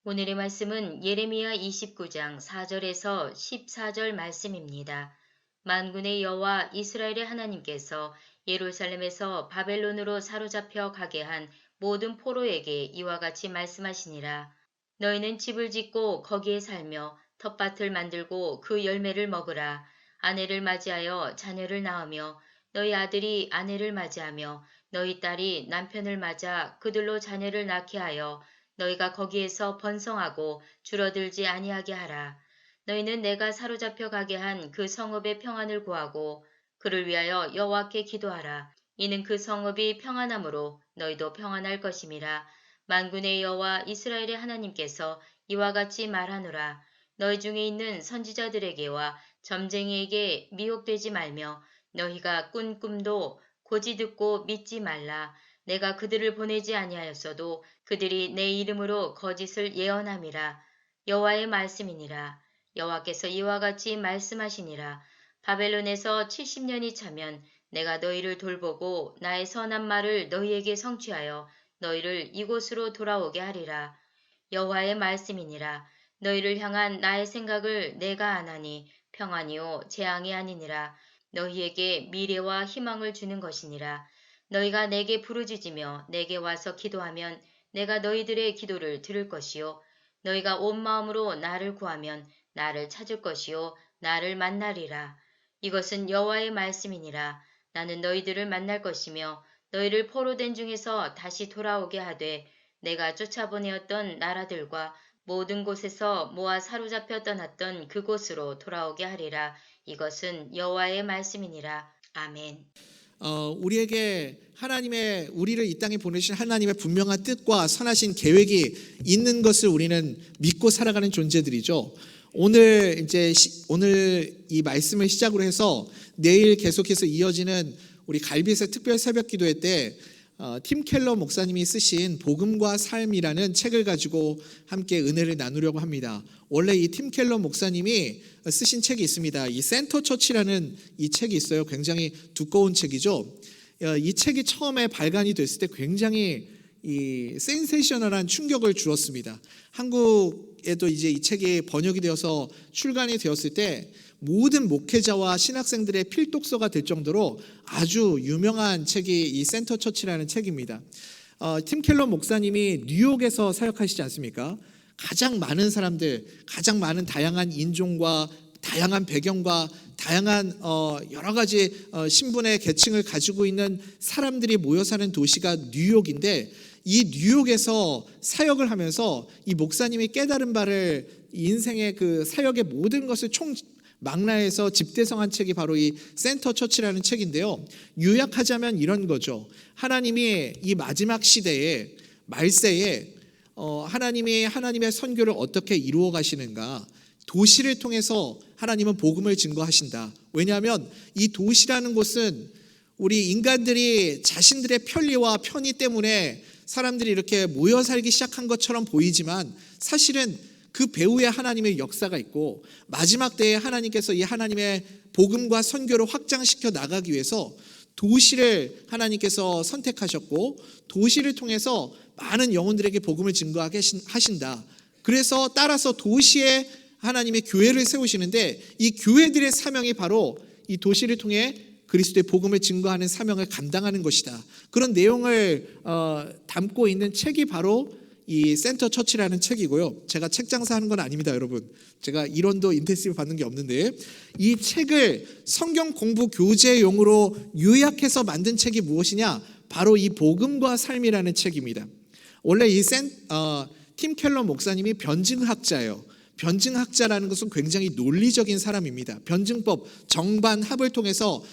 오늘의 말씀은 예레미야 29장 4절에서 14절 말씀입니다. 만군의 여호와 이스라엘의 하나님께서 예루살렘에서 바벨론으로 사로잡혀 가게 한 모든 포로에게 이와 같이 말씀하시니라. 너희는 집을 짓고 거기에 살며 텃밭을 만들고 그 열매를 먹으라. 아내를 맞이하여 자녀를 낳으며 너희 아들이 아내를 맞이하며 너희 딸이 남편을 맞아 그들로 자녀를 낳게 하여 너희가 거기에서 번성하고 줄어들지 아니하게 하라. 너희는 내가 사로잡혀 가게 한 그 성읍의 평안을 구하고 그를 위하여 여호와께 기도하라. 이는 그 성읍이 평안함으로 너희도 평안할 것임이라. 만군의 여호와 이스라엘의 하나님께서 이와 같이 말하노라. 너희 중에 있는 선지자들에게와 점쟁이에게 미혹되지 말며 너희가 꾼 꿈도 고지 듣고 믿지 말라. 내가 그들을 보내지 아니하였어도 그들이 내 이름으로 거짓을 예언함이라. 여호와의 말씀이니라. 여호와께서 이와 같이 말씀하시니라. 바벨론에서 70년이 차면 내가 너희를 돌보고 나의 선한 말을 너희에게 성취하여 너희를 이곳으로 돌아오게 하리라. 여호와의 말씀이니라. 너희를 향한 나의 생각을 내가 아나니 평안이요 재앙이 아니니라. 너희에게 미래와 희망을 주는 것이니라. 너희가 내게 부르짖으며 내게 와서 기도하면 내가 너희들의 기도를 들을 것이요 너희가 온 마음으로 나를 구하면 나를 찾을 것이요 나를 만나리라. 이것은 여호와의 말씀이니라. 나는 너희들을 만날 것이며 너희를 포로된 중에서 다시 돌아오게 하되 내가 쫓아보내었던 나라들과 모든 곳에서 모아 사로잡혀 떠났던 그곳으로 돌아오게 하리라. 이것은 여호와의 말씀이니라. 아멘. 우리에게 우리를 이 땅에 보내신 하나님의 분명한 뜻과 선하신 계획이 있는 것을 우리는 믿고 살아가는 존재들이죠. 오늘 이 말씀을 시작으로 해서 내일 계속해서 이어지는 우리 갈비에서 특별 새벽 기도회 때 팀 켈러 목사님이 쓰신 복음과 삶이라는 책을 가지고 함께 은혜를 나누려고 합니다. 원래 이 팀 켈러 목사님이 쓰신 책이 있습니다. 이 센터 처치라는 이 책이 있어요. 굉장히 두꺼운 책이죠. 이 책이 처음에 발간이 됐을 때 굉장히 이 센세이셔널한 충격을 주었습니다. 한국에도 이제 이 책이 번역이 되어서 출간이 되었을 때 모든 목회자와 신학생들의 필독서가 될 정도로 아주 유명한 책이 이 센터 처치라는 책입니다. 팀 켈러 목사님이 뉴욕에서 사역하시지 않습니까? 가장 많은 사람들, 가장 많은 다양한 인종과 다양한 배경과 다양한 여러 가지 신분의 계층을 가지고 있는 사람들이 모여 사는 도시가 뉴욕인데, 이 뉴욕에서 사역을 하면서 이 목사님이 깨달은 바를 인생의 그 사역의 모든 것을 망라해서 집대성한 책이 바로 이 센터 처치라는 책인데요. 요약하자면 이런 거죠. 하나님이 이 마지막 시대에 말세에 하나님이 하나님의 선교를 어떻게 이루어 가시는가, 도시를 통해서 하나님은 복음을 증거하신다. 왜냐하면 이 도시라는 곳은 우리 인간들이 자신들의 편리와 편의 때문에 사람들이 이렇게 모여 살기 시작한 것처럼 보이지만 사실은 그 배후에 하나님의 역사가 있고 마지막 때에 하나님께서 이 하나님의 복음과 선교를 확장시켜 나가기 위해서 도시를 하나님께서 선택하셨고 도시를 통해서 많은 영혼들에게 복음을 증거하게 하신다. 그래서 따라서 도시에 하나님의 교회를 세우시는데 이 교회들의 사명이 바로 이 도시를 통해 그리스도의 복음을 증거하는 사명을 감당하는 것이다. 그런 내용을 담고 있는 책이 바로 이 센터 처치라는 책이고요. 제가 책 장사하는 건 아닙니다, 여러분. 제가 이론도 인텐시브 받는 게 없는데 이 책을 성경 공부 교재용으로 요약해서 만든 책이 무엇이냐? 바로 이 복음과 삶이라는 책입니다. 원래 팀 켈러 목사님이 변증학자예요. 변증학자라는 것은 굉장히 논리적인 사람입니다. 변증법, 정반, 합을 통해서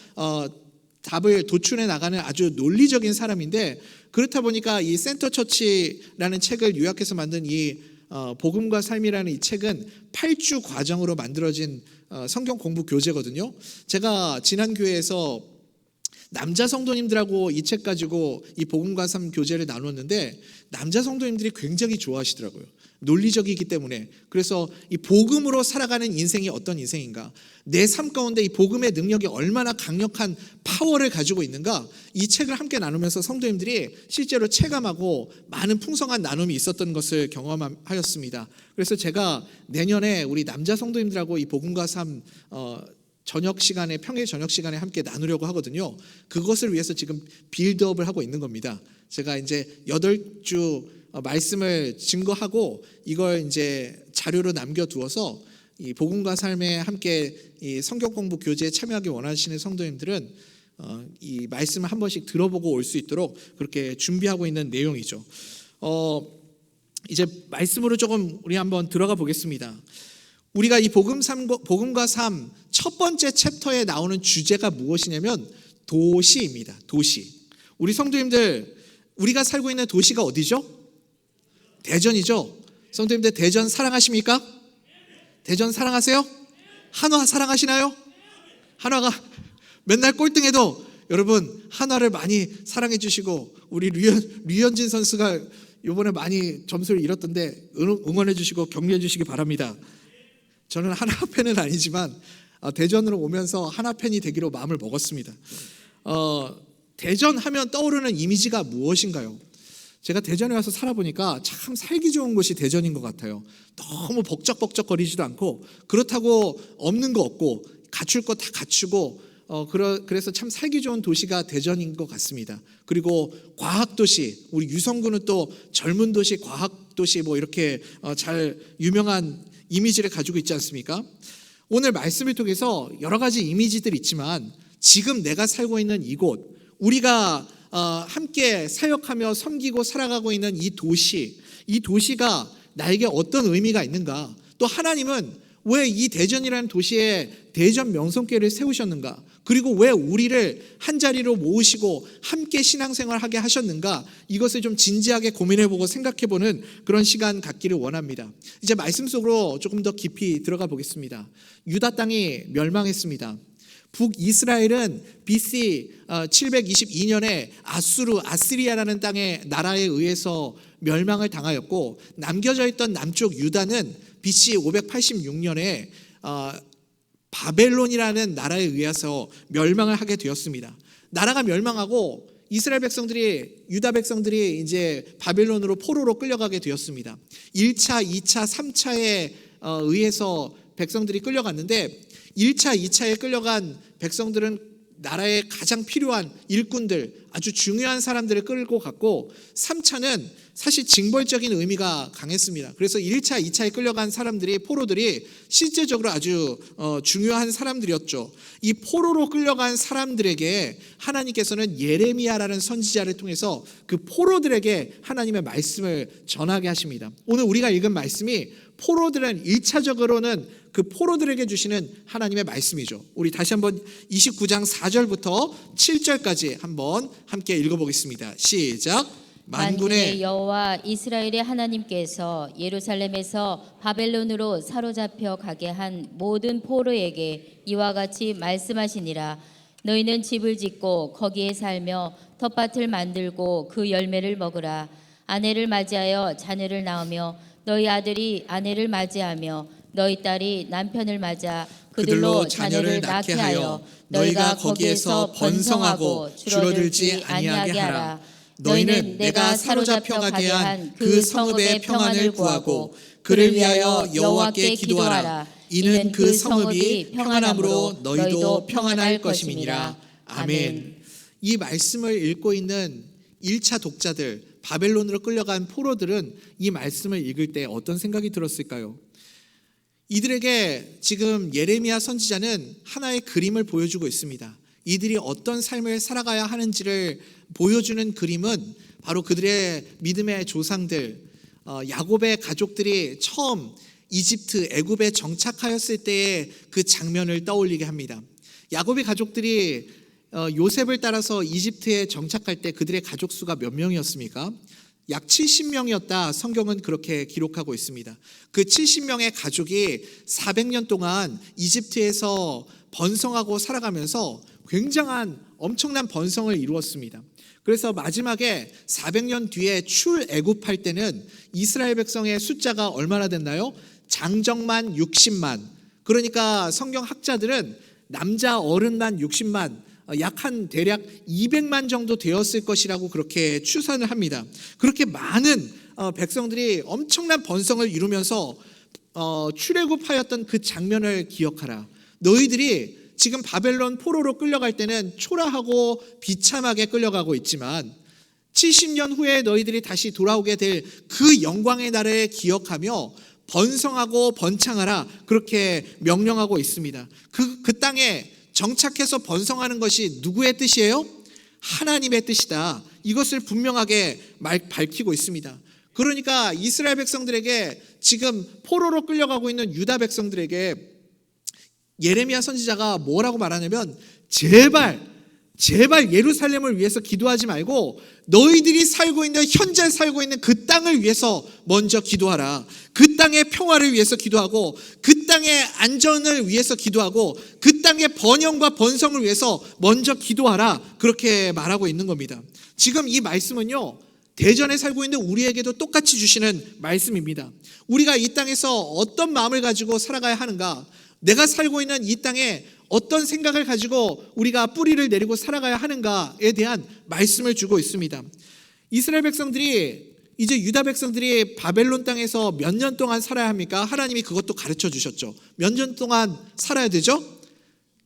답을 도출해 나가는 아주 논리적인 사람인데, 그렇다 보니까 이 센터 처치라는 책을 요약해서 만든 이 복음과 삶이라는 이 책은 8주 과정으로 만들어진 성경 공부 교재거든요. 제가 지난 교회에서 남자 성도님들하고 이 책 가지고 이 복음과 삶 교제를 나눴는데 남자 성도님들이 굉장히 좋아하시더라고요. 논리적이기 때문에. 그래서 이 복음으로 살아가는 인생이 어떤 인생인가, 내 삶 가운데 이 복음의 능력이 얼마나 강력한 파워를 가지고 있는가, 이 책을 함께 나누면서 성도님들이 실제로 체감하고 많은 풍성한 나눔이 있었던 것을 경험하였습니다. 그래서 제가 내년에 우리 남자 성도님들하고 이 복음과 삶 저녁 시간에, 평일 저녁 시간에 함께 나누려고 하거든요. 그것을 위해서 지금 빌드업을 하고 있는 겁니다. 제가 이제 8주 말씀을 증거하고 이걸 이제 자료로 남겨두어서 이 복음과 삶에 함께 이 성경 공부 교제에 참여하기 원하시는 성도님들은 이 말씀을 한 번씩 들어보고 올 수 있도록 그렇게 준비하고 있는 내용이죠. 이제 말씀으로 조금 우리 한번 들어가 보겠습니다. 우리가 이 복음과 삶 첫 번째 챕터에 나오는 주제가 무엇이냐면 도시입니다. 도시. 우리 성도님들, 우리가 살고 있는 도시가 어디죠? 대전이죠. 성도님들, 대전 사랑하십니까? 대전 사랑하세요? 한화 사랑하시나요? 한화가 맨날 꼴등해도 여러분 한화를 많이 사랑해 주시고, 우리 류현진 선수가 이번에 많이 점수를 잃었던데 응원해 주시고 격려해 주시기 바랍니다. 저는 한화 팬은 아니지만 대전으로 오면서 한화 팬이 되기로 마음을 먹었습니다. 대전 하면 떠오르는 이미지가 무엇인가요? 제가 대전에 와서 살아보니까 참 살기 좋은 곳이 대전인 것 같아요. 너무 벅적벅적거리지도 않고, 그렇다고 없는 거 없고, 갖출 거 다 갖추고, 그래서 참 살기 좋은 도시가 대전인 것 같습니다. 그리고 과학도시, 우리 유성구는 또 젊은 도시, 과학도시 뭐 이렇게 잘 유명한 이미지를 가지고 있지 않습니까? 오늘 말씀을 통해서 여러 가지 이미지들이 있지만 지금 내가 살고 있는 이곳, 우리가 함께 사역하며 섬기고 살아가고 있는 이 도시가 나에게 어떤 의미가 있는가, 또 하나님은 왜 이 대전이라는 도시에 대전 명성교회를 세우셨는가, 그리고 왜 우리를 한자리로 모으시고 함께 신앙생활하게 하셨는가, 이것을 좀 진지하게 고민해보고 생각해보는 그런 시간 갖기를 원합니다. 이제 말씀 속으로 조금 더 깊이 들어가 보겠습니다. 유다 땅이 멸망했습니다. 북이스라엘은 BC 722년에 아스리아라는 나라에 의해서 멸망을 당하였고, 남겨져 있던 남쪽 유다는 BC 586년에 바벨론이라는 나라에 의해서 멸망을 하게 되었습니다. 나라가 멸망하고 이스라엘 백성들이, 유다 백성들이 이제 바벨론으로 포로로 끌려가게 되었습니다. 1차, 2차, 3차에 의해서 백성들이 끌려갔는데, 1차, 2차에 끌려간 백성들은 나라에 가장 필요한 일꾼들, 아주 중요한 사람들을 끌고 갔고, 3차는 사실 징벌적인 의미가 강했습니다. 그래서 1차, 2차에 끌려간 사람들이, 포로들이 실제적으로 아주 중요한 사람들이었죠. 이 포로로 끌려간 사람들에게 하나님께서는 예레미야라는 선지자를 통해서 그 포로들에게 하나님의 말씀을 전하게 하십니다. 오늘 우리가 읽은 말씀이 포로들은 1차적으로는 그 포로들에게 주시는 하나님의 말씀이죠. 우리 다시 한번 29장 4절부터 7절까지 한번 함께 읽어보겠습니다. 시작. 만군의 여호와 이스라엘의 하나님께서 예루살렘에서 바벨론으로 사로잡혀 가게 한 모든 포로에게 이와 같이 말씀하시니라. 너희는 집을 짓고 거기에 살며 텃밭을 만들고 그 열매를 먹으라. 아내를 맞이하여 자녀를 낳으며 너희 아들이 아내를 맞이하며 너희 딸이 남편을 맞아 그들로 자녀를 낳게 하여 너희가 거기에서 번성하고 줄어들지 아니하게 하라. 너희는 내가 사로잡혀 가게 한 그 성읍의 평안을 구하고 그를 위하여 여호와께 기도하라. 이는 그 성읍이 평안함으로 너희도 평안할 것임이니라. 아멘. 이 말씀을 읽고 있는 1차 독자들, 바벨론으로 끌려간 포로들은 이 말씀을 읽을 때 어떤 생각이 들었을까요? 이들에게 지금 예레미야 선지자는 하나의 그림을 보여주고 있습니다. 이들이 어떤 삶을 살아가야 하는지를 보여주는 그림은 바로 그들의 믿음의 조상들, 야곱의 가족들이 처음 이집트, 애굽에 정착하였을 때의 그 장면을 떠올리게 합니다. 야곱의 가족들이 요셉을 따라서 이집트에 정착할 때 그들의 가족 수가 몇 명이었습니까? 약 70명이었다. 성경은 그렇게 기록하고 있습니다. 그 70명의 가족이 400년 동안 이집트에서 번성하고 살아가면서 굉장한 엄청난 번성을 이루었습니다. 그래서 마지막에 400년 뒤에 출애굽할 때는 이스라엘 백성의 숫자가 얼마나 됐나요? 장정만 60만. 그러니까 성경 학자들은 남자 어른만 60만, 약 한 대략 200만 정도 되었을 것이라고 그렇게 추산을 합니다. 그렇게 많은 백성들이 엄청난 번성을 이루면서 출애굽하였던 그 장면을 기억하라. 너희들이 지금 바벨론 포로로 끌려갈 때는 초라하고 비참하게 끌려가고 있지만 70년 후에 너희들이 다시 돌아오게 될 그 영광의 날을 기억하며 번성하고 번창하라, 그렇게 명령하고 있습니다. 그 땅에 정착해서 번성하는 것이 누구의 뜻이에요? 하나님의 뜻이다. 이것을 분명하게 밝히고 있습니다. 그러니까 이스라엘 백성들에게, 지금 포로로 끌려가고 있는 유다 백성들에게 예레미야 선지자가 뭐라고 말하냐면, 제발 예루살렘을 위해서 기도하지 말고 너희들이 살고 있는, 현재 살고 있는 그 땅을 위해서 먼저 기도하라. 그 땅의 평화를 위해서 기도하고, 그 땅의 안전을 위해서 기도하고, 그 땅의 번영과 번성을 위해서 먼저 기도하라, 그렇게 말하고 있는 겁니다. 지금 이 말씀은요, 대전에 살고 있는 우리에게도 똑같이 주시는 말씀입니다. 우리가 이 땅에서 어떤 마음을 가지고 살아가야 하는가, 내가 살고 있는 이 땅에 어떤 생각을 가지고 우리가 뿌리를 내리고 살아가야 하는가에 대한 말씀을 주고 있습니다. 이스라엘 백성들이, 이제 유다 백성들이 바벨론 땅에서 몇 년 동안 살아야 합니까? 하나님이 그것도 가르쳐 주셨죠. 몇 년 동안 살아야 되죠?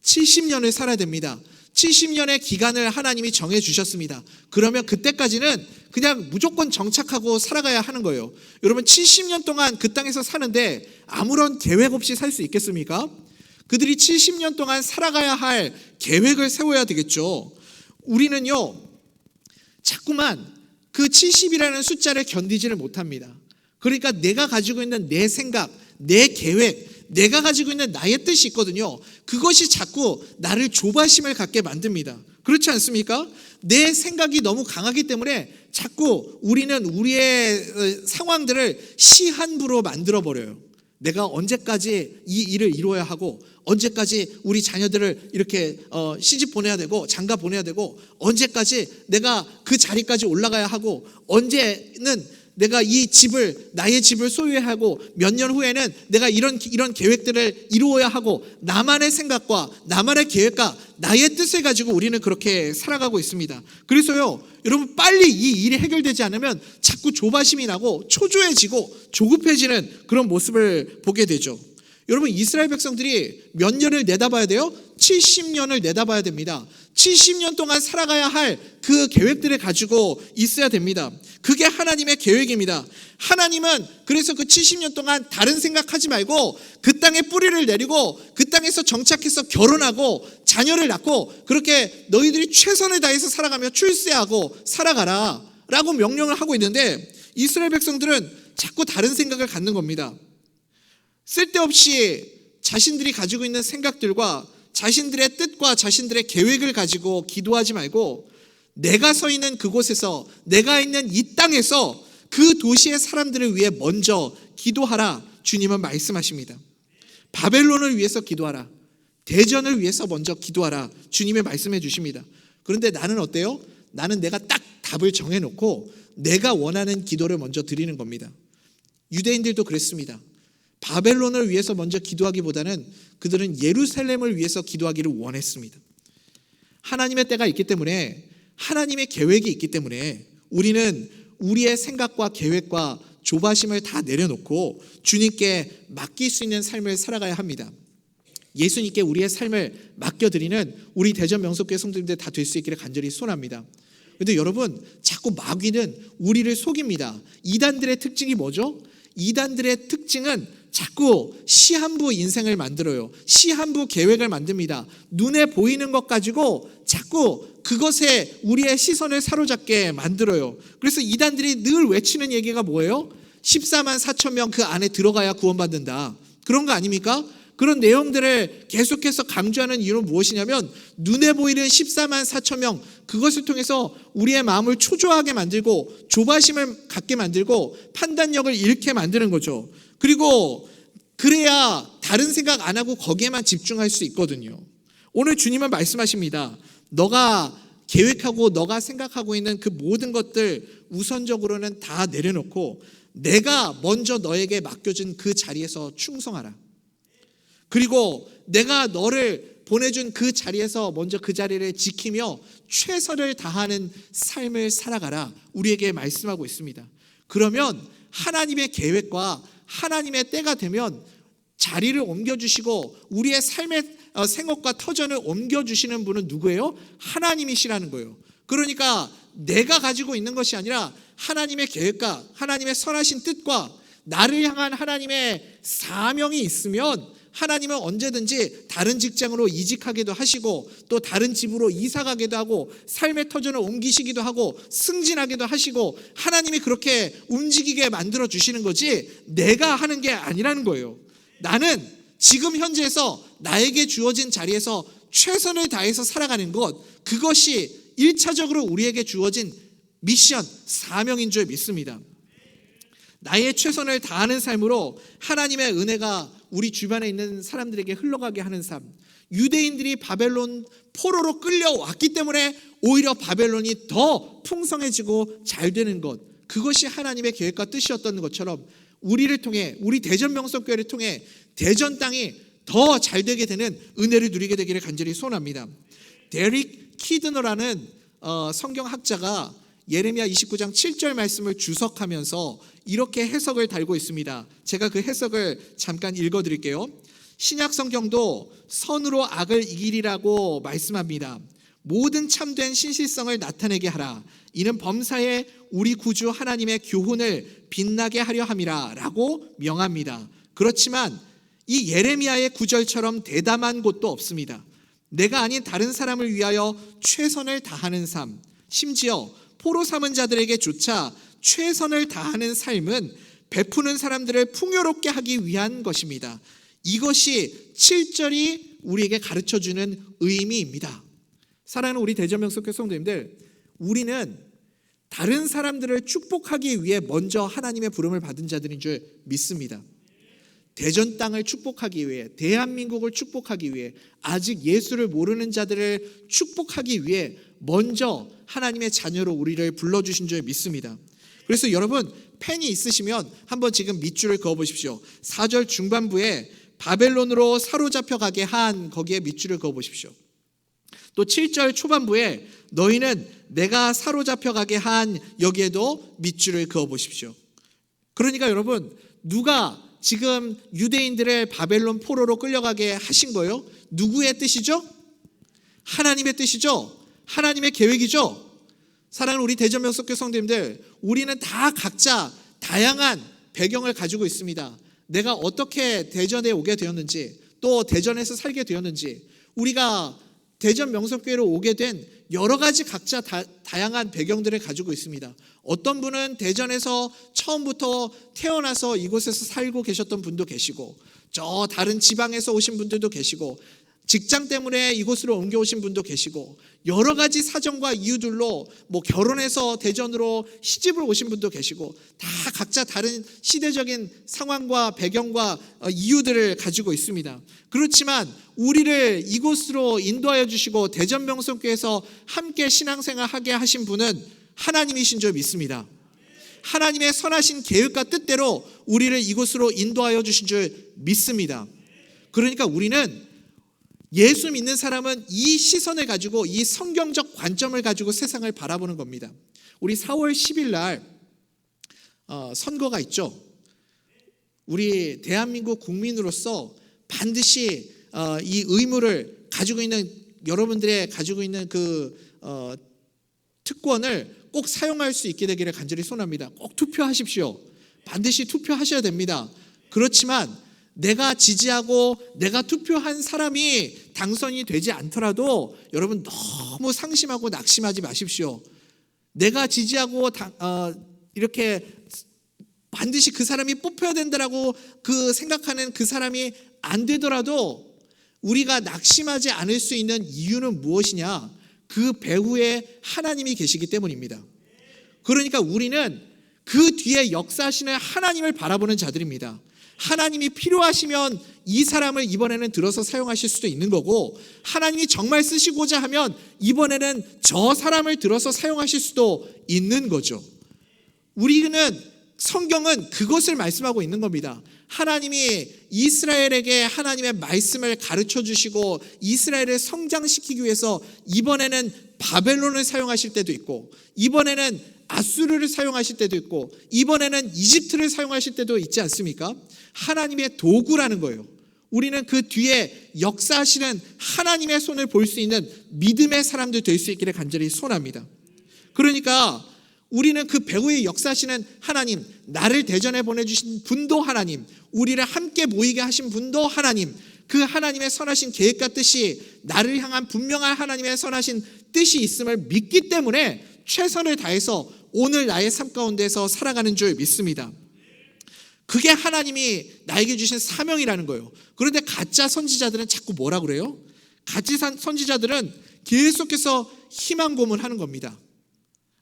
70년을 살아야 됩니다. 70년의 기간을 하나님이 정해 주셨습니다. 그러면 그때까지는 그냥 무조건 정착하고 살아가야 하는 거예요. 여러분, 70년 동안 그 땅에서 사는데 아무런 계획 없이 살 수 있겠습니까? 그들이 70년 동안 살아가야 할 계획을 세워야 되겠죠. 우리는요, 자꾸만 그 70이라는 숫자를 견디지를 못합니다. 그러니까 내가 가지고 있는 내 생각, 내 계획, 내가 가지고 있는 나의 뜻이 있거든요. 그것이 자꾸 나를 조바심을 갖게 만듭니다. 그렇지 않습니까? 내 생각이 너무 강하기 때문에 자꾸 우리는 우리의 상황들을 시한부로 만들어버려요. 내가 언제까지 이 일을 이루어야 하고, 언제까지 우리 자녀들을 이렇게 시집 보내야 되고 장가 보내야 되고, 언제까지 내가 그 자리까지 올라가야 하고, 언제는 내가 이 집을, 나의 집을 소유해야 하고, 몇 년 후에는 내가 이런 계획들을 이루어야 하고, 나만의 생각과 나만의 계획과 나의 뜻을 가지고 우리는 그렇게 살아가고 있습니다. 그래서요, 여러분, 빨리 이 일이 해결되지 않으면 자꾸 조바심이 나고 초조해지고 조급해지는 그런 모습을 보게 되죠. 여러분, 이스라엘 백성들이 몇 년을 내다봐야 돼요? 70년을 내다봐야 됩니다. 70년 동안 살아가야 할 그 계획들을 가지고 있어야 됩니다. 그게 하나님의 계획입니다. 하나님은 그래서 그 70년 동안 다른 생각하지 말고 그 땅에 뿌리를 내리고 그 땅에서 정착해서 결혼하고 자녀를 낳고, 그렇게 너희들이 최선을 다해서 살아가며 출세하고 살아가라 라고 명령을 하고 있는데, 이스라엘 백성들은 자꾸 다른 생각을 갖는 겁니다. 쓸데없이 자신들이 가지고 있는 생각들과 자신들의 뜻과 자신들의 계획을 가지고 기도하지 말고, 내가 서 있는 그곳에서, 내가 있는 이 땅에서 그 도시의 사람들을 위해 먼저 기도하라, 주님은 말씀하십니다. 바벨론을 위해서 기도하라, 대전을 위해서 먼저 기도하라, 주님의 말씀해 주십니다. 그런데 나는 어때요? 나는 내가 딱 답을 정해놓고 내가 원하는 기도를 먼저 드리는 겁니다. 유대인들도 그랬습니다. 바벨론을 위해서 먼저 기도하기보다는 그들은 예루살렘을 위해서 기도하기를 원했습니다. 하나님의 때가 있기 때문에, 하나님의 계획이 있기 때문에 우리는 우리의 생각과 계획과 조바심을 다 내려놓고 주님께 맡길 수 있는 삶을 살아가야 합니다. 예수님께 우리의 삶을 맡겨드리는 우리 대전 명석교회 성도님들 다 될 수 있기를 간절히 소원합니다. 그런데 여러분, 자꾸 마귀는 우리를 속입니다. 이단들의 특징이 뭐죠? 이단들의 특징은 자꾸 시한부 인생을 만들어요. 시한부 계획을 만듭니다. 눈에 보이는 것 가지고 자꾸 그것에 우리의 시선을 사로잡게 만들어요. 그래서 이단들이 늘 외치는 얘기가 뭐예요? 14만 4천 명 그 안에 들어가야 구원받는다. 그런 거 아닙니까? 그런 내용들을 계속해서 강조하는 이유는 무엇이냐면, 눈에 보이는 14만 4천 명, 그것을 통해서 우리의 마음을 초조하게 만들고 조바심을 갖게 만들고 판단력을 잃게 만드는 거죠. 그리고 그래야 다른 생각 안 하고 거기에만 집중할 수 있거든요. 오늘 주님은 말씀하십니다. 너가 계획하고 너가 생각하고 있는 그 모든 것들 우선적으로는 다 내려놓고 내가 먼저 너에게 맡겨준 그 자리에서 충성하라. 그리고 내가 너를 보내준 그 자리에서 먼저 그 자리를 지키며 최선을 다하는 삶을 살아가라. 우리에게 말씀하고 있습니다. 그러면 하나님의 계획과 하나님의 때가 되면 자리를 옮겨주시고 우리의 삶의 생업과 터전을 옮겨주시는 분은 누구예요? 하나님이시라는 거예요. 그러니까 내가 가지고 있는 것이 아니라 하나님의 계획과 하나님의 선하신 뜻과 나를 향한 하나님의 사명이 있으면 하나님은 언제든지 다른 직장으로 이직하기도 하시고 또 다른 집으로 이사 가기도 하고 삶의 터전을 옮기시기도 하고 승진하기도 하시고 하나님이 그렇게 움직이게 만들어 주시는 거지 내가 하는 게 아니라는 거예요. 나는 지금 현재에서 나에게 주어진 자리에서 최선을 다해서 살아가는 것, 그것이 1차적으로 우리에게 주어진 미션, 사명인 줄 믿습니다. 나의 최선을 다하는 삶으로 하나님의 은혜가 우리 주변에 있는 사람들에게 흘러가게 하는 삶. 유대인들이 바벨론 포로로 끌려왔기 때문에 오히려 바벨론이 더 풍성해지고 잘 되는 것, 그것이 하나님의 계획과 뜻이었던 것처럼 우리를 통해, 우리 대전 명성교회를 통해 대전 땅이 더 잘 되게 되는 은혜를 누리게 되기를 간절히 소원합니다. 데릭 키드너라는 성경학자가 예레미야 29장 7절 말씀을 주석하면서 이렇게 해석을 달고 있습니다. 제가 그 해석을 잠깐 읽어드릴게요. 신약 성경도 선으로 악을 이기리라고 말씀합니다. 모든 참된 신실성을 나타내게 하라. 이는 범사에 우리 구주 하나님의 교훈을 빛나게 하려 함이라 라고 명합니다. 그렇지만 이 예레미야의 구절처럼 대담한 곳도 없습니다. 내가 아닌 다른 사람을 위하여 최선을 다하는 삶, 심지어 포로 삼은 자들에게조차 최선을 다하는 삶은 베푸는 사람들을 풍요롭게 하기 위한 것입니다. 이것이 7절이 우리에게 가르쳐주는 의미입니다. 사랑하는 우리 대전명석교 성도님들, 우리는 다른 사람들을 축복하기 위해 먼저 하나님의 부름을 받은 자들인 줄 믿습니다. 대전 땅을 축복하기 위해, 대한민국을 축복하기 위해, 아직 예수를 모르는 자들을 축복하기 위해 먼저 하나님의 자녀로 우리를 불러주신 줄 믿습니다. 그래서 여러분 펜이 있으시면 한번 지금 밑줄을 그어보십시오. 4절 중반부에 바벨론으로 사로잡혀 가게 한 거기에 밑줄을 그어보십시오. 또 7절 초반부에 너희는 내가 사로잡혀 가게 한 여기에도 밑줄을 그어보십시오. 그러니까 여러분 누가 지금 유대인들을 바벨론 포로로 끌려가게 하신 거예요? 누구의 뜻이죠? 하나님의 뜻이죠? 하나님의 계획이죠? 사랑하는 우리 대전명석교 성도님들, 우리는 다 각자 다양한 배경을 가지고 있습니다. 내가 어떻게 대전에 오게 되었는지, 또 대전에서 살게 되었는지, 우리가 대전 명석교회로 오게 된 여러 가지 각자 다양한 배경들을 가지고 있습니다. 어떤 분은 대전에서 처음부터 태어나서 이곳에서 살고 계셨던 분도 계시고, 저 다른 지방에서 오신 분들도 계시고, 직장 때문에 이곳으로 옮겨오신 분도 계시고, 여러 가지 사정과 이유들로 결혼해서 대전으로 시집을 오신 분도 계시고, 다 각자 다른 시대적인 상황과 배경과 이유들을 가지고 있습니다. 그렇지만 우리를 이곳으로 인도하여 주시고 대전 명성교회에서 함께 신앙생활 하게 하신 분은 하나님이신 줄 믿습니다. 하나님의 선하신 계획과 뜻대로 우리를 이곳으로 인도하여 주신 줄 믿습니다. 그러니까 우리는, 예수 믿는 사람은 이 시선을 가지고, 이 성경적 관점을 가지고 세상을 바라보는 겁니다. 우리 4월 10일 날 선거가 있죠. 우리 대한민국 국민으로서 반드시 이 의무를 가지고 있는, 여러분들의 가지고 있는 그 특권을 꼭 사용할 수 있게 되기를 간절히 소원합니다. 꼭 투표하십시오. 반드시 투표하셔야 됩니다. 그렇지만 내가 지지하고 내가 투표한 사람이 당선이 되지 않더라도 여러분 너무 상심하고 낙심하지 마십시오. 내가 지지하고 이렇게 반드시 그 사람이 뽑혀야 된다라고 그 생각하는 그 사람이 안 되더라도 우리가 낙심하지 않을 수 있는 이유는 무엇이냐? 그 배후에 하나님이 계시기 때문입니다. 그러니까 우리는 그 뒤에 역사하시는 하나님을 바라보는 자들입니다. 하나님이 필요하시면 이 사람을 이번에는 들어서 사용하실 수도 있는 거고, 하나님이 정말 쓰시고자 하면 이번에는 저 사람을 들어서 사용하실 수도 있는 거죠. 우리는 성경은 그것을 말씀하고 있는 겁니다. 하나님이 이스라엘에게 하나님의 말씀을 가르쳐 주시고 이스라엘을 성장시키기 위해서 이번에는 바벨론을 사용하실 때도 있고, 이번에는 아수르를 사용하실 때도 있고, 이번에는 이집트를 사용하실 때도 있지 않습니까? 하나님의 도구라는 거예요. 우리는 그 뒤에 역사하시는 하나님의 손을 볼 수 있는 믿음의 사람들 될 수 있기를 간절히 소원합니다. 그러니까 우리는 그 배후에 역사하시는 하나님, 나를 대전에 보내주신 분도 하나님, 우리를 함께 모이게 하신 분도 하나님, 그 하나님의 선하신 계획과 뜻이 나를 향한 분명한 하나님의 선하신 뜻이 있음을 믿기 때문에 최선을 다해서 오늘 나의 삶 가운데서 살아가는 줄 믿습니다. 그게 하나님이 나에게 주신 사명이라는 거예요. 그런데 가짜 선지자들은 자꾸 뭐라 그래요? 가짜 선지자들은 계속해서 희망 고문하는 겁니다.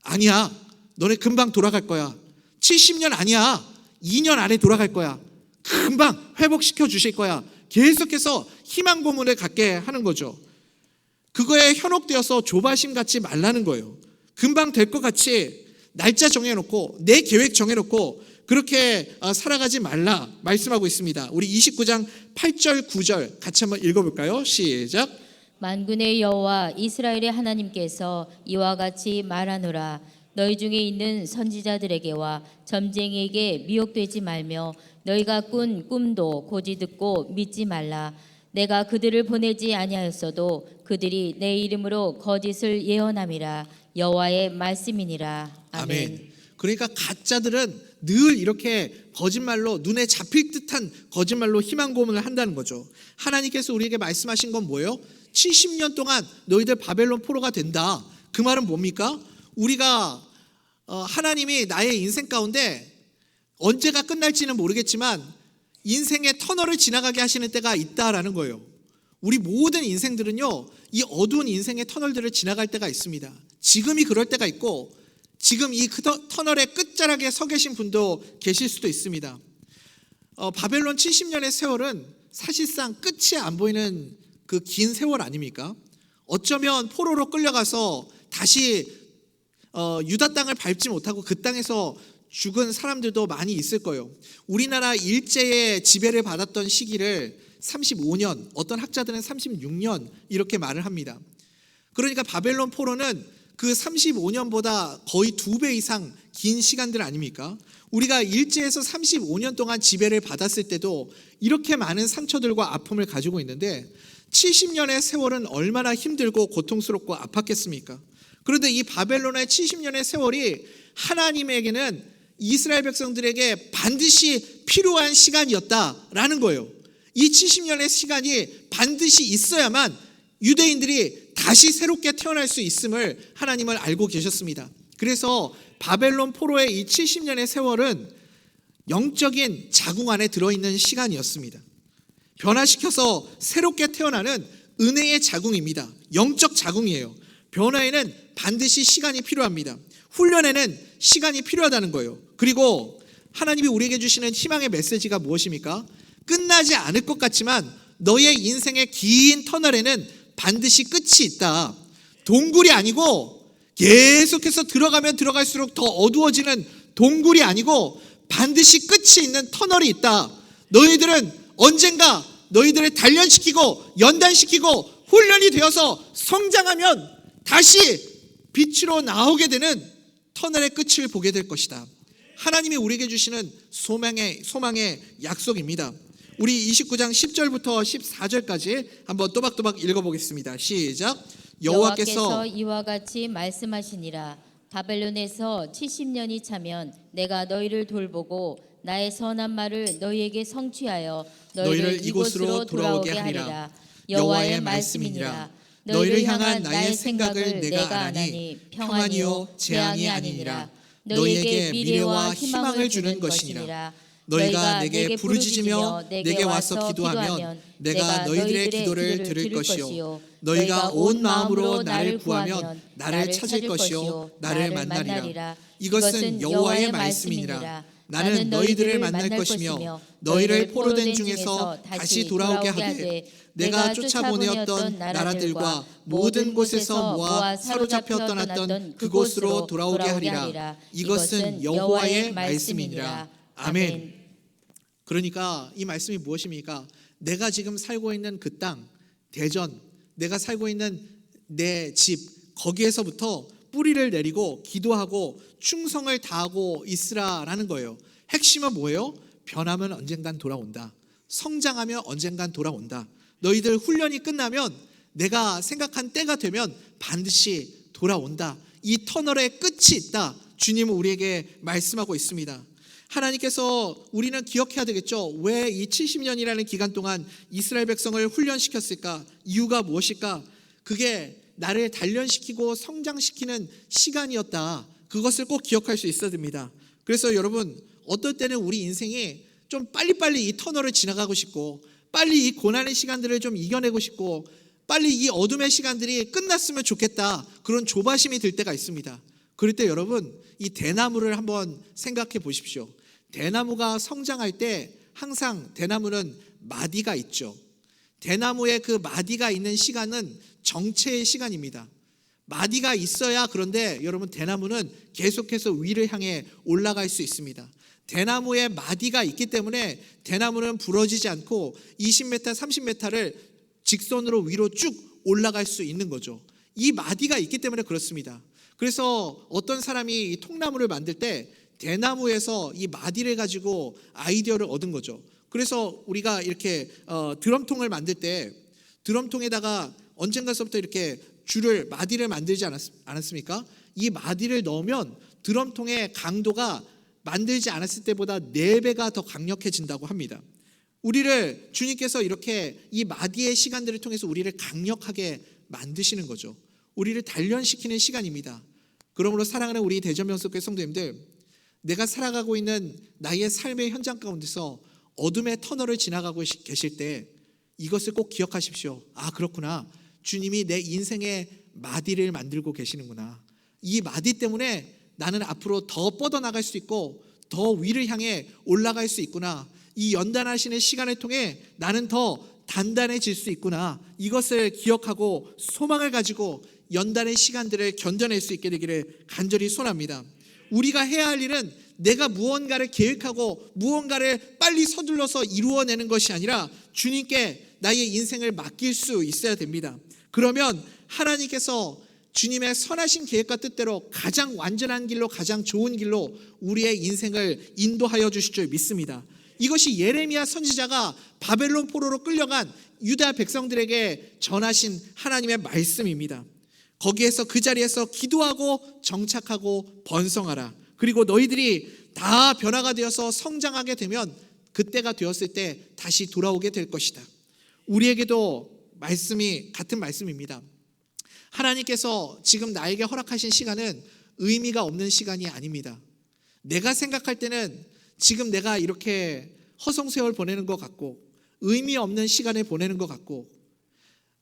아니야, 너네 금방 돌아갈 거야. 70년 아니야, 2년 안에 돌아갈 거야. 금방 회복시켜 주실 거야. 계속해서 희망 고문을 갖게 하는 거죠. 그거에 현혹되어서 조바심 갖지 말라는 거예요. 금방 될 것 같이 날짜 정해놓고 내 계획 정해놓고 그렇게 살아가지 말라 말씀하고 있습니다. 우리 29장 8절 9절 같이 한번 읽어볼까요? 시작. 만군의 여호와 이스라엘의 하나님께서 이와 같이 말하노라. 너희 중에 있는 선지자들에게와 점쟁이에게 미혹되지 말며 너희가 꾼 꿈도 고지 듣고 믿지 말라. 내가 그들을 보내지 아니하였어도 그들이 내 이름으로 거짓을 예언함이라. 여호와의 말씀이니라. 아멘. 그러니까 가짜들은 늘 이렇게 거짓말로, 눈에 잡힐 듯한 거짓말로 희망 고문을 한다는 거죠. 하나님께서 우리에게 말씀하신 건 뭐예요? 70년 동안 너희들 바벨론 포로가 된다. 그 말은 뭡니까? 우리가 하나님이 나의 인생 가운데 언제가 끝날지는 모르겠지만 인생의 터널을 지나가게 하시는 때가 있다라는 거예요. 우리 모든 인생들은요, 이 어두운 인생의 터널들을 지나갈 때가 있습니다. 지금이 그럴 때가 있고, 지금 이 터널의 끝자락에 서 계신 분도 계실 수도 있습니다. 바벨론 70년의 세월은 사실상 끝이 안 보이는 그 긴 세월 아닙니까? 어쩌면 포로로 끌려가서 다시 유다 땅을 밟지 못하고 그 땅에서 죽은 사람들도 많이 있을 거예요. 우리나라 일제의 지배를 받았던 시기를 35년, 어떤 학자들은 36년 이렇게 말을 합니다. 그러니까 바벨론 포로는 그 35년보다 거의 2배 이상 긴 시간들 아닙니까? 우리가 일제에서 35년 동안 지배를 받았을 때도 이렇게 많은 상처들과 아픔을 가지고 있는데 70년의 세월은 얼마나 힘들고 고통스럽고 아팠겠습니까? 그런데 이 바벨론의 70년의 세월이 하나님에게는 이스라엘 백성들에게 반드시 필요한 시간이었다라는 거예요. 이 70년의 시간이 반드시 있어야만 유대인들이 다시 새롭게 태어날 수 있음을 하나님을 알고 계셨습니다. 그래서 바벨론 포로의 이 70년의 세월은 영적인 자궁 안에 들어있는 시간이었습니다. 변화시켜서 새롭게 태어나는 은혜의 자궁입니다. 영적 자궁이에요. 변화에는 반드시 시간이 필요합니다. 훈련에는 시간이 필요하다는 거예요. 그리고 하나님이 우리에게 주시는 희망의 메시지가 무엇입니까? 끝나지 않을 것 같지만 너의 인생의 긴 터널에는 반드시 끝이 있다. 동굴이 아니고 계속해서 들어가면 들어갈수록 더 어두워지는 동굴이 아니고 반드시 끝이 있는 터널이 있다. 너희들은 언젠가 너희들을 단련시키고 연단시키고 훈련이 되어서 성장하면 다시 빛으로 나오게 되는 터널의 끝을 보게 될 것이다. 하나님이 우리에게 주시는 소망의 약속입니다. 우리 29장 10절부터 14절까지 한번 또박또박 읽어보겠습니다. 시작. 여호와께서 이와 같이 말씀하시니라. 바벨론에서 70년이 차면 내가 너희를 돌보고 나의 선한 말을 너희에게 성취하여 너희를 이곳으로 돌아오게 하리라. 여호와의 말씀이니라. 너희를 향한 나의 생각을 내가 아나니 평안이요 재앙이 아니니라. 너희에게 미래와 희망을 주는 것이니라. 너희가 내게 부르짖으며 내게 와서 기도하면 내가 너희들의 기도를 들을 것이요 너희가 온 마음으로 나를 구하면 나를 찾을 것이요 나를 만나리라. 이것은 여호와의 말씀이니라. 나는 너희들을 만날 것이며 너희를 포로된 중에서 다시 돌아오게 하되 내가 쫓아보내었던 나라들과 모든 곳에서 모아 사로잡혀 떠났던 그곳으로 돌아오게 하리라. 이것은 여호와의 말씀이니라. 아멘. 그러니까 이 말씀이 무엇입니까? 내가 지금 살고 있는 그 땅, 대전, 내가 살고 있는 내 집, 거기에서부터 뿌리를 내리고 기도하고 충성을 다하고 있으라라는 거예요. 핵심은 뭐예요? 변하면 언젠간 돌아온다. 성장하면 언젠간 돌아온다. 너희들 훈련이 끝나면 내가 생각한 때가 되면 반드시 돌아온다. 이 터널의 끝이 있다. 주님은 우리에게 말씀하고 있습니다. 하나님께서 우리는 기억해야 되겠죠. 왜 이 70년이라는 기간 동안 이스라엘 백성을 훈련시켰을까? 이유가 무엇일까? 그게 나를 단련시키고 성장시키는 시간이었다. 그것을 꼭 기억할 수 있어야 됩니다. 그래서 여러분, 어떨 때는 우리 인생이 좀 빨리빨리 이 터널을 지나가고 싶고, 빨리 이 고난의 시간들을 좀 이겨내고 싶고, 빨리 이 어둠의 시간들이 끝났으면 좋겠다. 그런 조바심이 들 때가 있습니다. 그럴 때 여러분, 이 대나무를 한번 생각해 보십시오. 대나무가 성장할 때 항상 대나무는 마디가 있죠. 대나무의 그 마디가 있는 시간은 정체의 시간입니다. 마디가 있어야, 그런데 여러분, 대나무는 계속해서 위를 향해 올라갈 수 있습니다. 대나무에 마디가 있기 때문에 대나무는 부러지지 않고 20m, 30m를 직선으로 위로 쭉 올라갈 수 있는 거죠. 이 마디가 있기 때문에 그렇습니다. 그래서 어떤 사람이 이 통나무를 만들 때 대나무에서 이 마디를 가지고 아이디어를 얻은 거죠. 그래서 우리가 이렇게 드럼통을 만들 때 드럼통에다가 언젠가서부터 이렇게 줄을, 마디를 만들지 않았습니까? 이 마디를 넣으면 드럼통의 강도가 만들지 않았을 때보다 4배가 더 강력해진다고 합니다. 우리를 주님께서 이렇게 이 마디의 시간들을 통해서 우리를 강력하게 만드시는 거죠. 우리를 단련시키는 시간입니다. 그러므로 사랑하는 우리 대전명석교회 성도님들, 내가 살아가고 있는 나의 삶의 현장 가운데서 어둠의 터널을 지나가고 계실 때 이것을 꼭 기억하십시오. 아, 그렇구나. 주님이 내 인생의 마디를 만들고 계시는구나. 이 마디 때문에 나는 앞으로 더 뻗어나갈 수 있고 더 위를 향해 올라갈 수 있구나. 이 연단하시는 시간을 통해 나는 더 단단해질 수 있구나. 이것을 기억하고 소망을 가지고 연단의 시간들을 견뎌낼 수 있게 되기를 간절히 소원합니다. 우리가 해야 할 일은 내가 무언가를 계획하고 무언가를 빨리 서둘러서 이루어내는 것이 아니라 주님께 나의 인생을 맡길 수 있어야 됩니다. 그러면 하나님께서 주님의 선하신 계획과 뜻대로 가장 완전한 길로, 가장 좋은 길로 우리의 인생을 인도하여 주실 줄 믿습니다. 이것이 예레미야 선지자가 바벨론 포로로 끌려간 유다 백성들에게 전하신 하나님의 말씀입니다. 거기에서, 그 자리에서 기도하고 정착하고 번성하라. 그리고 너희들이 다 변화가 되어서 성장하게 되면 그때가 되었을 때 다시 돌아오게 될 것이다. 우리에게도 말씀이 같은 말씀입니다. 하나님께서 지금 나에게 허락하신 시간은 의미가 없는 시간이 아닙니다. 내가 생각할 때는 지금 내가 이렇게 허송세월 보내는 것 같고 의미 없는 시간을 보내는 것 같고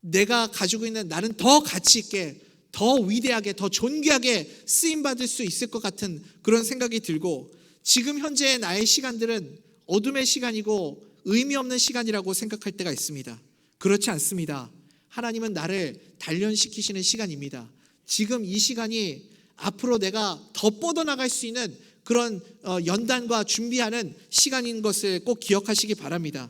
내가 가지고 있는, 나는 더 가치 있게, 더 위대하게, 더 존귀하게 쓰임받을 수 있을 것 같은 그런 생각이 들고, 지금 현재의 나의 시간들은 어둠의 시간이고 의미 없는 시간이라고 생각할 때가 있습니다. 그렇지 않습니다. 하나님은 나를 단련시키시는 시간입니다. 지금 이 시간이 앞으로 내가 더 뻗어나갈 수 있는 그런 연단과 준비하는 시간인 것을 꼭 기억하시기 바랍니다.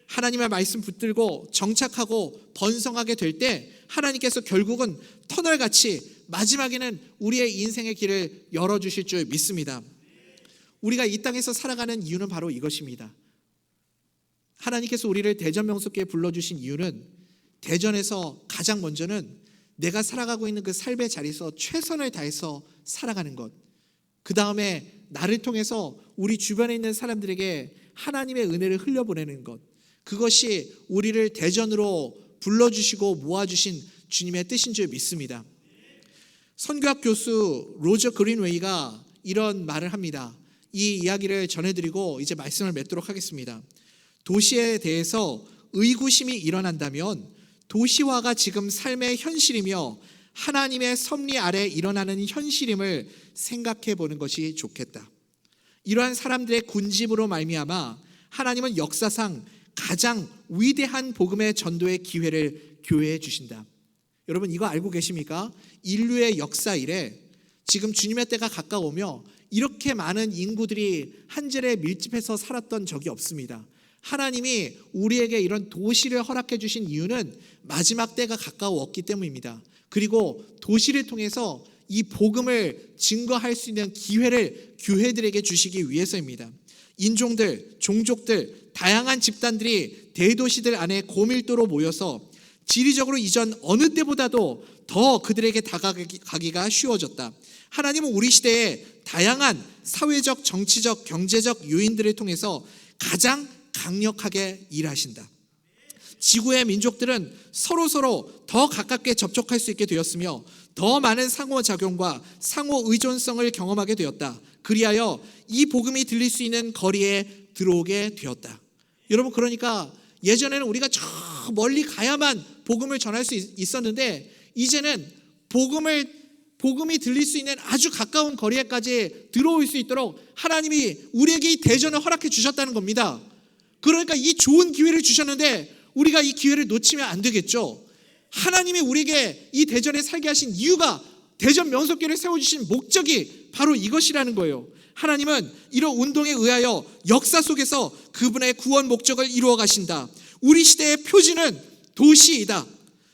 하나님의 말씀 붙들고 정착하고 번성하게 될 때 하나님께서 결국은 터널같이 마지막에는 우리의 인생의 길을 열어주실 줄 믿습니다. 우리가 이 땅에서 살아가는 이유는 바로 이것입니다. 하나님께서 우리를 대전명석교회에 불러주신 이유는, 대전에서 가장 먼저는 내가 살아가고 있는 그 삶의 자리에서 최선을 다해서 살아가는 것, 그 다음에 나를 통해서 우리 주변에 있는 사람들에게 하나님의 은혜를 흘려보내는 것, 그것이 우리를 대전으로 불러주시고 모아주신 주님의 뜻인 줄 믿습니다. 선교학 교수 로저 그린웨이가 이런 말을 합니다. 이 이야기를 전해드리고 이제 말씀을 맺도록 하겠습니다. 도시에 대해서 의구심이 일어난다면 도시화가 지금 삶의 현실이며 하나님의 섭리 아래 일어나는 현실임을 생각해 보는 것이 좋겠다. 이러한 사람들의 군집으로 말미암아 하나님은 역사상 가장 위대한 복음의 전도의 기회를 교회에 주신다. 여러분 이거 알고 계십니까? 인류의 역사 이래 지금 주님의 때가 가까우며 이렇게 많은 인구들이 한 자리에 밀집해서 살았던 적이 없습니다. 하나님이 우리에게 이런 도시를 허락해 주신 이유는 마지막 때가 가까웠기 때문입니다. 그리고 도시를 통해서 이 복음을 증거할 수 있는 기회를 교회들에게 주시기 위해서입니다. 인종들, 종족들, 다양한 집단들이 대도시들 안에 고밀도로 모여서 지리적으로 이전 어느 때보다도 더 그들에게 다가가기가 쉬워졌다. 하나님은 우리 시대에 다양한 사회적, 정치적, 경제적 요인들을 통해서 가장 강력하게 일하신다. 지구의 민족들은 서로 더 가깝게 접촉할 수 있게 되었으며 더 많은 상호작용과 상호의존성을 경험하게 되었다. 그리하여 이 복음이 들릴 수 있는 거리에 들어오게 되었다. 여러분 그러니까 예전에는 우리가 저 멀리 가야만 복음을 전할 수 있었는데 이제는 복음이 들릴 수 있는 아주 가까운 거리에까지 들어올 수 있도록 하나님이 우리에게 이 대전을 허락해 주셨다는 겁니다. 그러니까 이 좋은 기회를 주셨는데 우리가 이 기회를 놓치면 안 되겠죠. 하나님이 우리에게 이 대전에 살게 하신 이유가 대전 명석교회를 세워주신 목적이 바로 이것이라는 거예요. 하나님은 이런 운동에 의하여 역사 속에서 그분의 구원 목적을 이루어 가신다. 우리 시대의 표지는 도시이다.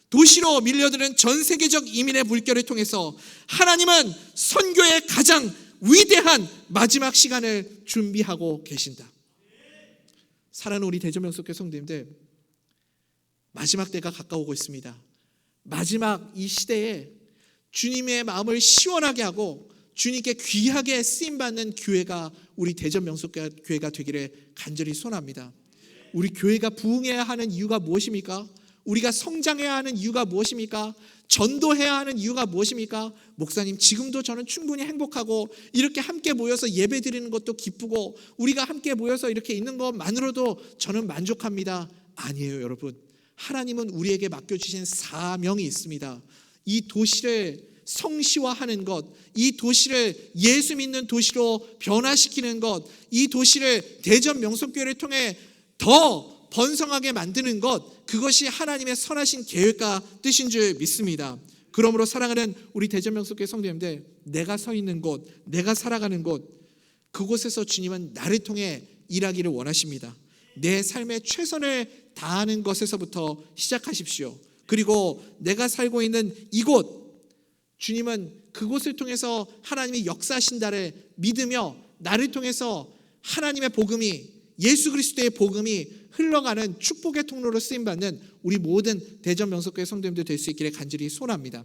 도시로 밀려드는 전 세계적 이민의 물결을 통해서 하나님은 선교의 가장 위대한 마지막 시간을 준비하고 계신다. 사랑하는 우리 대전명석교회 성도님들, 마지막 때가 가까우고 있습니다. 마지막 이 시대에 주님의 마음을 시원하게 하고 주님께 귀하게 쓰임받는 교회가 우리 대전명석교회가 되기를 간절히 소원합니다. 우리 교회가 부흥해야 하는 이유가 무엇입니까? 우리가 성장해야 하는 이유가 무엇입니까? 전도해야 하는 이유가 무엇입니까? 목사님, 지금도 저는 충분히 행복하고 이렇게 함께 모여서 예배 드리는 것도 기쁘고 우리가 함께 모여서 이렇게 있는 것만으로도 저는 만족합니다. 아니에요, 여러분. 하나님은 우리에게 맡겨주신 사명이 있습니다. 이 도시를 성시화하는 것, 이 도시를 예수 믿는 도시로 변화시키는 것, 이 도시를 대전 명석교회를 통해 더 번성하게 만드는 것, 그것이 하나님의 선하신 계획과 뜻인 줄 믿습니다. 그러므로 사랑하는 우리 대전 명석교회 성도님들, 내가 서 있는 곳, 내가 살아가는 곳, 그곳에서 주님은 나를 통해 일하기를 원하십니다. 내 삶의 최선을 다하는 것에서부터 시작하십시오. 그리고 내가 살고 있는 이곳, 주님은 그곳을 통해서 하나님이 역사하신다를 믿으며 나를 통해서 하나님의 복음이, 예수 그리스도의 복음이 흘러가는 축복의 통로로 쓰임받는 우리 모든 대전 명석교회 성도님들 될 수 있기를 간절히 소원합니다.